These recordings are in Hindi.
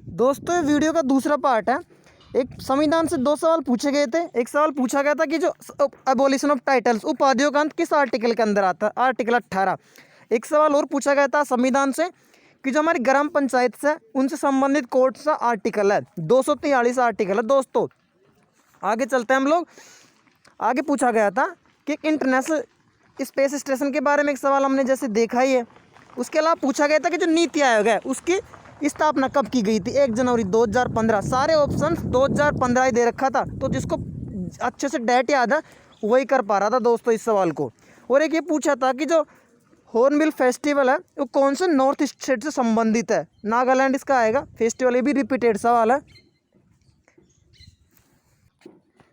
दोस्तों ये वीडियो का दूसरा पार्ट है। एक संविधान से दो सवाल पूछे गए थे। एक सवाल पूछा गया था कि जो एबोलिशन ऑफ टाइटल्स उपाधियों का अंत किस आर्टिकल के अंदर आता है, आर्टिकल 18। एक सवाल और पूछा गया था संविधान से कि जो हमारी ग्राम पंचायत से उनसे संबंधित कौन सा आर्टिकल है, 243 आर्टिकल है। दोस्तों आगे चलते हैं हम लोग। आगे पूछा गया था कि इंटरनेशनल स्पेस स्टेशन के बारे में एक सवाल हमने जैसे देखा ही है। उसके अलावा पूछा गया था कि जो नीति आयोग है उसकी स्थापना कब की गई थी, 1 जनवरी 2015। सारे ऑप्शंस 2015 ही दे रखा था, तो जिसको अच्छे से डेट याद है वही कर पा रहा था दोस्तों इस सवाल को। और एक ये पूछा था कि जो हॉर्नबिल फेस्टिवल है वो कौन से नॉर्थ ईस्ट स्टेट से संबंधित है, नागालैंड इसका आएगा फेस्टिवल। ये भी रिपीटेड सवाल है।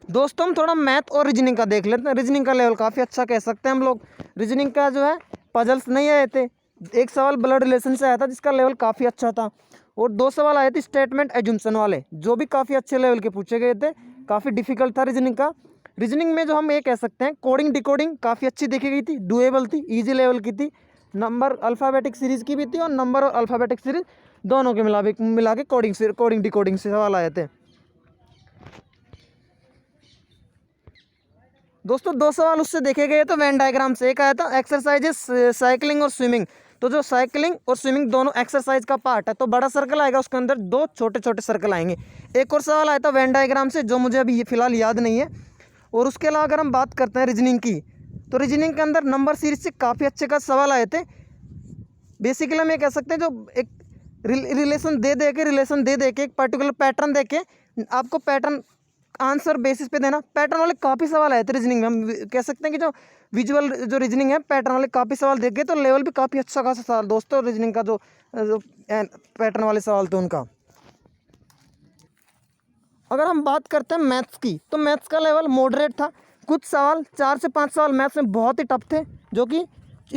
दोस्तों हम थोड़ा मैथ और रीजनिंग का देख लेते हैं। रीजनिंग का लेवल काफ़ी अच्छा कह सकते हैं हम लोग। रीजनिंग का जो है पजल्स नहीं आए थे। एक सवाल ब्लड रिलेशन से आया था जिसका लेवल काफ़ी अच्छा था, और 2 सवाल आए थे स्टेटमेंट एजुम्पशन वाले जो भी काफ़ी अच्छे लेवल के पूछे गए थे। काफ़ी डिफिकल्ट था रीजनिंग का। रीजनिंग में जो हम ये कह सकते हैं कोडिंग डिकोडिंग काफ़ी अच्छी देखी गई थी, डुएबल थी, ईजी लेवल की थी। नंबर अल्फ़ाबेटिक सीरीज़ की भी थी, और नंबर और अल्फ़ाबेटिक सीरीज़ दोनों के मिला के कोडिंग डिकोडिंग से सवाल आए थे। दोस्तों 2 सवाल उससे देखे गए तो वेन डायग्राम से। एक आया था एक्सरसाइजेस साइकिलिंग और स्विमिंग। तो जो साइकिलिंग और स्विमिंग दोनों एक्सरसाइज का पार्ट है, तो बड़ा सर्कल आएगा, उसके अंदर 2 छोटे छोटे सर्कल आएंगे। एक और सवाल आया था वेन डायग्राम से जो मुझे अभी फिलहाल याद नहीं है। और उसके अलावा अगर हम बात करते हैं रीजनिंग की, तो रीजनिंग के अंदर नंबर सीरीज से काफ़ी अच्छे का सवाल आए थे। बेसिकली हम ये कह सकते हैं जो एक रिलेशन दे के एक पर्टिकुलर पैटर्न दे के आपको पैटर्न आंसर बेसिस पे देना। पैटर्न वाले काफ़ी सवाल आए थे रीजनिंग में। हम कह सकते हैं कि जो विजुअल जो रीजनिंग है पैटर्न वाले काफ़ी सवाल देख गए, तो लेवल भी काफ़ी अच्छा खासा सवाल दोस्तों रीजनिंग का जो पैटर्न वाले सवाल थे उनका। अगर हम बात करते हैं मैथ्स की, तो मैथ्स का लेवल मॉडरेट था। कुछ सवाल 4 से 5 सवाल मैथ्स में बहुत ही टफ थे जो कि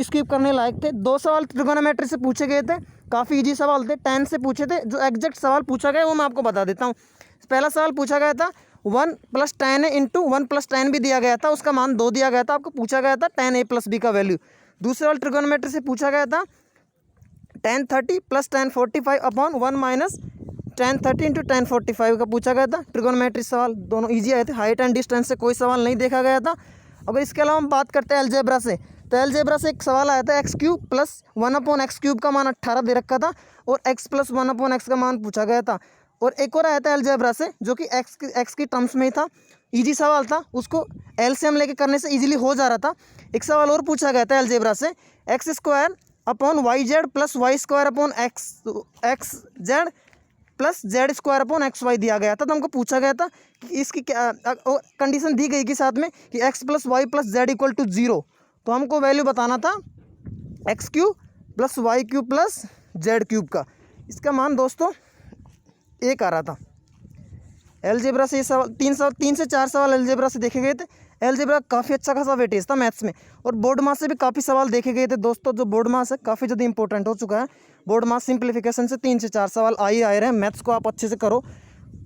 स्किप करने लायक थे। 2 सवाल ट्रिगोनोमेट्री से पूछे गए थे, काफ़ी इजी सवाल थे। 10 से पूछे थे। जो एग्जैक्ट सवाल पूछा गया वो मैं आपको बता देता हूँ। पहला सवाल पूछा गया था 1 + 10 इंटू 1 + 10 भी दिया गया था, उसका मान 2 दिया गया था। आपको पूछा गया था 10a + b का वैल्यू। दूसरा सवाल ट्रिगोनोमेट्री से पूछा गया था 10 30 + 10 45 अपॉन 1 - 10 30 इंटू 10 45 का पूछा गया था। ट्रिगोनोमेट्री सवाल दोनों इजी आए थे। हाइट एंड डिस्टेंस से कोई सवाल नहीं देखा गया था। अगर इसके अलावा हम बात करते हैं अलजेब्रा से, तो अलजेब्रा से एक सवाल आया था x³ + 1/x³ का मान 18 दे रखा था, और x + 1/x का मान पूछा गया था। और एक और आया था अलजेब्रा से जो कि x की टर्म्स में ही था, इजी सवाल था, उसको एलसीएम लेके करने से इजीली हो जा रहा था। एक सवाल और पूछा गया था अलजेब्रा से x² upon yz + y² upon xz plus z² upon xy दिया गया था। तो हमको पूछा गया था कि इसकी क्या कंडीशन दी गई कि साथ में कि x + y + z = 0। तो हमको वैल्यू बताना था x³ + y³ + z³ का। इसका मान दोस्तों 1 आ रहा था। एलजेब्रा से ये सवाल 3 से 4 सवाल एलजेब्रा से देखे गए थे। एलजेब्रा काफ़ी अच्छा खासा वेटेज था मैथ्स में। और बोर्ड मास से भी काफ़ी सवाल देखे गए थे दोस्तों। जो बोर्ड मास है काफ़ी ज़्यादा इंपॉर्टेंट हो चुका है। बोर्ड मास सिंप्लीफिकेशन से 3 से 4 सवाल आ रहे हैं। मैथ्स को आप अच्छे से करो।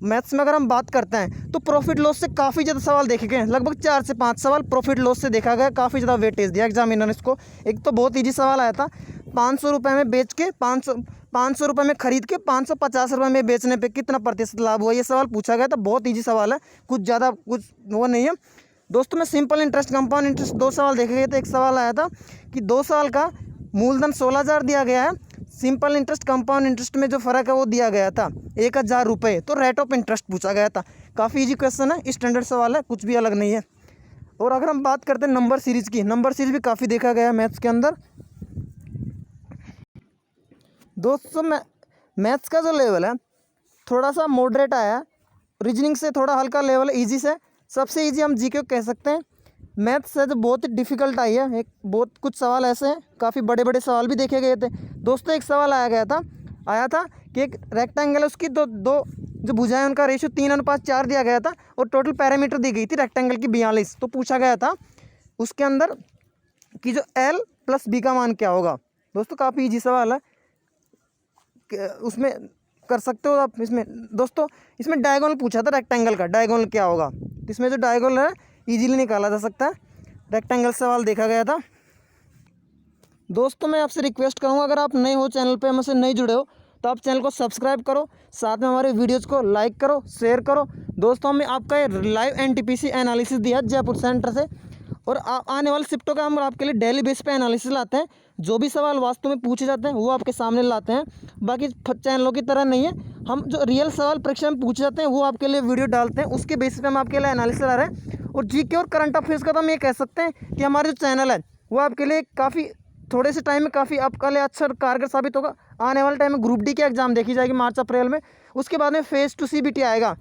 मैथ्स में अगर हम बात करते हैं तो प्रॉफिट लॉस से काफ़ी ज़्यादा सवाल देखे गए हैं। लगभग 4 से 5 सवाल प्रॉफिट लॉस से देखा गया। काफ़ी ज़्यादा वेटेज दिया एग्जामिनर ने इसको। एक तो बहुत ईजी सवाल आया था, 500 रुपये में बेच के 500 रुपये में खरीद के 550 रुपये में बेचने पे कितना प्रतिशत लाभ हुआ, ये सवाल पूछा गया था। बहुत ईजी सवाल है, कुछ ज़्यादा कुछ वो नहीं है दोस्तों। में सिंपल इंटरेस्ट कंपाउंड इंटरेस्ट 2 सवाल देखे गए थे। एक सवाल आया था कि 2 साल का मूलधन 16,000 दिया गया है, सिंपल इंटरेस्ट कंपाउंड इंटरेस्ट में जो फ़र्क है वो दिया गया था 1,000 रुपये, तो रेट ऑफ इंटरेस्ट पूछा गया था। काफ़ी इजी क्वेश्चन है, स्टैंडर्ड सवाल है, कुछ भी अलग नहीं है। और अगर हम बात करते हैं नंबर सीरीज़ की, नंबर सीरीज़ भी काफ़ी देखा गया है मैथ्स के अंदर। दोस्तों मैथ्स का जो लेवल है थोड़ा सा मॉडरेट आया, रीजनिंग से थोड़ा हल्का लेवल है, ईजी से सबसे ईजी हम जीके कह सकते हैं। मैथ्स से जो बहुत ही डिफिकल्ट आई है, एक बहुत कुछ सवाल ऐसे हैं, काफ़ी बड़े बड़े सवाल भी देखे गए थे दोस्तों। एक सवाल आया था कि एक रेक्टेंगल है, उसकी दो जो भुजाएं उनका रेशियो 3:4 दिया गया था, और टोटल पैरामीटर दी गई थी रेक्टेंगल की 42। तो पूछा गया था उसके अंदर कि जो l + b का मान क्या होगा। दोस्तों काफ़ी ईजी सवाल है, उसमें कर सकते हो आप। इसमें दोस्तों इसमें डायगोनल पूछा था, रेक्टेंगल का डायगोनल क्या होगा। इसमें जो डायगोनल है इजीली निकाला जा सकता है। रेक्टेंगल सवाल देखा गया था। दोस्तों मैं आपसे रिक्वेस्ट करूंगा, अगर आप नए हो चैनल पे, हमसे नहीं जुड़े हो, तो आप चैनल को सब्सक्राइब करो, साथ में हमारे वीडियोज़ को लाइक करो, शेयर करो। दोस्तों हमने आपका लाइव एनटीपीसी एनालिसिस दिया जयपुर सेंटर से, और आने वाले शिफ्टों का हम आपके लिए डेली बेस पे एनालिसिस लाते हैं। जो भी सवाल वास्तव में पूछे जाते हैं वो आपके सामने लाते हैं। बाकी चैनलों की तरह नहीं है, हम जो रियल सवाल परीक्षा में पूछे जाते हैं वो आपके लिए वीडियो डालते हैं, उसके बेसिस पे हम आपके लिए एनालिसिस ला रहे हैं। और जीके और करंट अफेयर्स का तो हम ये कह सकते हैं कि हमारे जो चैनल है वो आपके लिए काफ़ी थोड़े से टाइम में काफ़ी आपके लिए अच्छा कारगर साबित होगा। आने वाले टाइम में ग्रुप डी की एग्ज़ाम देखी जाएगी मार्च अप्रैल में, उसके बाद में फेज़ 2 CBT आएगा।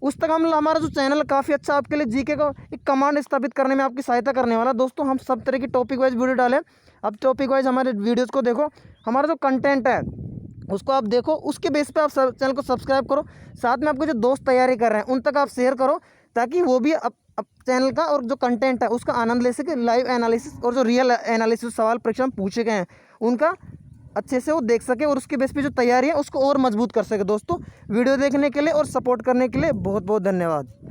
उस तक हमारा जो चैनल है काफ़ी अच्छा आपके लिए जीके को एक कमांड स्थापित करने में आपकी सहायता करने वाला। दोस्तों हम सब तरह की टॉपिक वाइज वीडियो डालें, अब टॉपिक वाइज हमारे वीडियोज़ को देखो, हमारा जो कंटेंट है उसको आप देखो, उसके बेस पे आप चैनल को सब्सक्राइब करो। साथ में आपको जो दोस्त तैयारी कर रहे हैं उन तक आप शेयर करो, ताकि वो भी अब चैनल का और जो कंटेंट है उसका आनंद ले सके। लाइव एनालिसिस और जो रियल एनालिसिस सवाल परीक्षा में पूछे गए हैं उनका अच्छे से वो देख सके, और उसके बेस पे जो तैयारी है उसको और मजबूत कर सके। दोस्तों वीडियो देखने के लिए और सपोर्ट करने के लिए बहुत बहुत धन्यवाद।